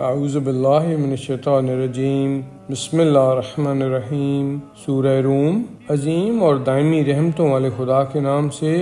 اعوذ باللہ من الشیطان الرجیم، بسم اللہ الرحمن الرحیم۔ سورہ روم۔ عظیم اور دائمی رحمتوں والے خدا کے نام سے۔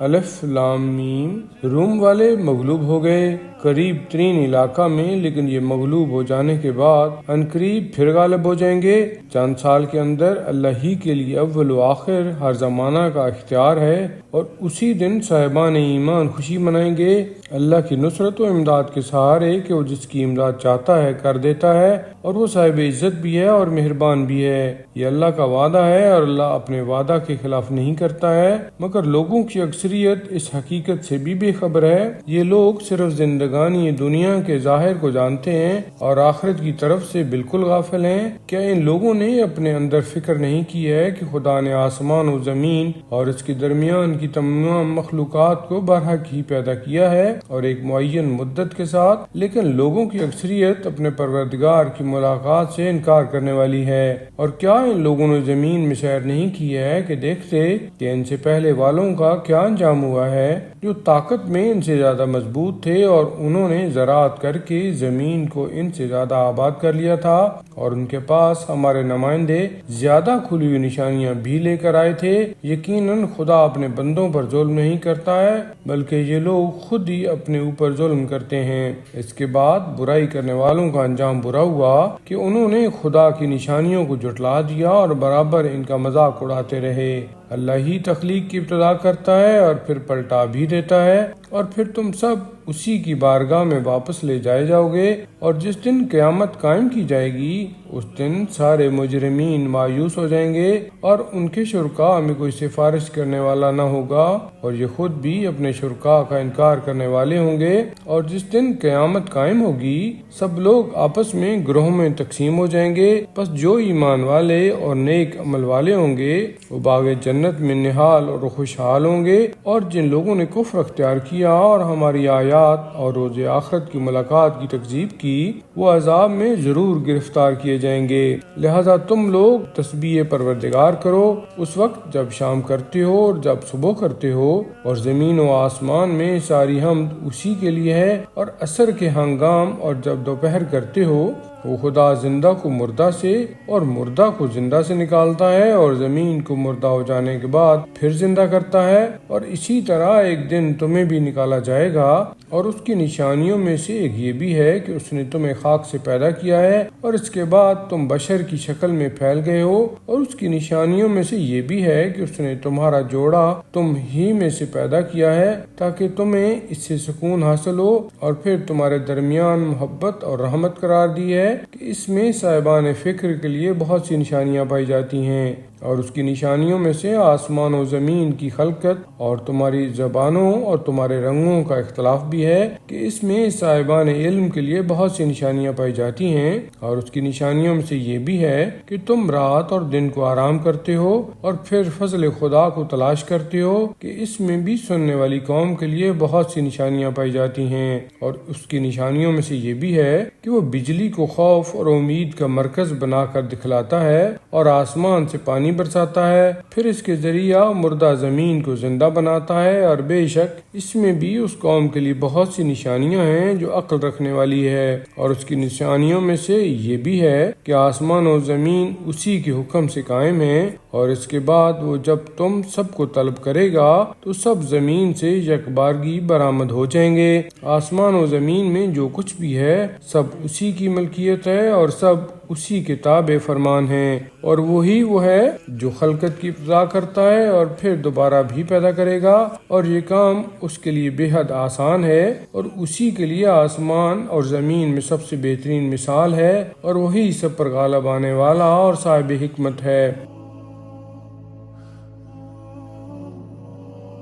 الف لام میم۔ روم والے مغلوب ہو گئے قریب ترین علاقہ میں، لیکن یہ مغلوب ہو جانے کے بعد عنقریب پھر غالب ہو جائیں گے۔ چند سال کے اندر اللہ ہی کے لیے اول و آخر ہر زمانہ کا اختیار ہے، اور اسی دن صاحبان ایمان خوشی منائیں گے اللہ کی نصرت و امداد کے سہارے کہ وہ جس کی امداد چاہتا ہے کر دیتا ہے، اور وہ صاحب عزت بھی ہے اور مہربان بھی ہے۔ یہ اللہ کا وعدہ ہے اور اللہ اپنے وعدہ کے خلاف نہیں کرتا ہے، مگر لوگوں کی اکثریت اس حقیقت سے بھی بے خبر ہے۔ یہ لوگ صرف زندگانی دنیا کے ظاہر کو جانتے ہیں اور آخرت کی طرف سے بالکل غافل ہیں۔ کیا ان لوگوں نے اپنے اندر فکر نہیں کی ہے کہ خدا نے آسمان و زمین اور اس کے درمیان کی تمام مخلوقات کو برحق ہی پیدا کیا ہے اور ایک معین مدت کے ساتھ، لیکن لوگوں کی اکثریت اپنے پروردگار کی ملاقات سے انکار کرنے والی ہے۔ اور کیا ان لوگوں نے زمین میں سیر نہیں کی ہے کہ دیکھتے کہ ان سے پہلے والوں کا کیا انجام ہوا ہے، جو طاقت میں ان سے زیادہ مضبوط تھے، اور انہوں نے زراعت کر کے زمین کو ان سے زیادہ آباد کر لیا تھا، اور ان کے پاس ہمارے نمائندے زیادہ کھلی ہوئی نشانیاں بھی لے کر آئے تھے۔ یقیناً خدا اپنے بندوں پر ظلم نہیں کرتا ہے، بلکہ یہ لوگ خود ہی اپنے اوپر ظلم کرتے ہیں۔ اس کے بعد برائی کرنے والوں کا انجام برا ہوا کہ انہوں نے خدا کی نشانیوں کو جھٹلا دیا اور برابر ان کا مذاق اڑاتے رہے۔ اللہ ہی تخلیق کی ابتدا کرتا ہے اور پھر پلٹا بھی دیتا ہے، اور پھر تم سب اسی کی بارگاہ میں واپس لے جائے جاؤ گے۔ اور جس دن قیامت قائم کی جائے گی، اس دن سارے مجرمین مایوس ہو جائیں گے، اور ان کے شرکاء میں کوئی سفارش کرنے والا نہ ہوگا، اور یہ خود بھی اپنے شرکاء کا انکار کرنے والے ہوں گے۔ اور جس دن قیامت قائم ہوگی، سب لوگ آپس میں گروہوں میں تقسیم ہو جائیں گے، پس جو ایمان والے اور نیک عمل والے ہوں گے وہ باغ جنت میں نہال اور خوشحال ہوں گے، اور جن لوگوں نے کفر اختیار کیا اور ہماری آیات اور روز آخرت کی ملاقات کی تکذیب کی، وہ عذاب میں ضرور گرفتار کیے جائیں گے۔ لہذا تم لوگ تسبیح پروردگار کرو اس وقت جب شام کرتے ہو اور جب صبح کرتے ہو، اور زمین و آسمان میں ساری حمد اسی کے لیے ہے، اور عصر کے ہنگام اور جب دوپہر کرتے ہو۔ وہ خدا زندہ کو مردہ سے اور مردہ کو زندہ سے نکالتا ہے، اور زمین کو مردہ ہو جانے کے بعد پھر زندہ کرتا ہے، اور اسی طرح ایک دن تمہیں بھی نکالا جائے گا۔ اور اس کی نشانیوں میں سے ایک یہ بھی ہے کہ اس نے تمہیں خاک سے پیدا کیا ہے، اور اس کے بعد تم بشر کی شکل میں پھیل گئے ہو۔ اور اس کی نشانیوں میں سے یہ بھی ہے کہ اس نے تمہارا جوڑا تم ہی میں سے پیدا کیا ہے، تاکہ تمہیں اس سے سکون حاصل ہو، اور پھر تمہارے درمیان محبت اور رحمت قرار دی ہے کہ اس میں صاحبان فکر کے لیے بہت سی نشانیاں پائی جاتی ہیں۔ اور اس کی نشانیوں میں سے آسمان و زمین کی خلقت اور تمہاری زبانوں اور تمہارے رنگوں کا اختلاف بھی ہے کہ اس میں صاحبان علم کے لیے بہت سی نشانیاں پائی جاتی ہیں۔ اور اس کی نشانیوں میں سے یہ بھی ہے کہ تم رات اور دن کو آرام کرتے ہو، اور پھر فضل خدا کو تلاش کرتے ہو کہ اس میں بھی سننے والی قوم کے لیے بہت سی نشانیاں پائی جاتی ہیں۔ اور اس کی نشانیوں میں سے یہ بھی ہے کہ وہ بجلی کو خوف اور امید کا مرکز بنا کر دکھلاتا ہے، اور آسمان سے پانی برساتا ہے، پھر اس کے ذریعہ مردہ زمین کو زندہ بناتا ہے، اور بے شک اس میں بھی اس قوم کے لیے بہت سی نشانیاں ہیں جو عقل رکھنے والی ہے۔ اور اس کی نشانیوں میں سے یہ بھی ہے کہ آسمان و زمین اسی کے حکم سے قائم ہیں، اور اس کے بعد وہ جب تم سب کو طلب کرے گا تو سب زمین سے یکبارگی برآمد ہو جائیں گے۔ آسمان و زمین میں جو کچھ بھی ہے سب اسی کی ملکیت ہے، اور سب اسی کے تابع فرمان ہیں، اور وہی وہ ہے جو خلقت کی ابتدا کرتا ہے اور پھر دوبارہ بھی پیدا کرے گا، اور یہ کام اس کے لیے بے حد آسان ہے، اور اسی کے لیے آسمان اور زمین میں سب سے بہترین مثال ہے، اور وہی سب پر غالب آنے والا اور صاحب حکمت ہے۔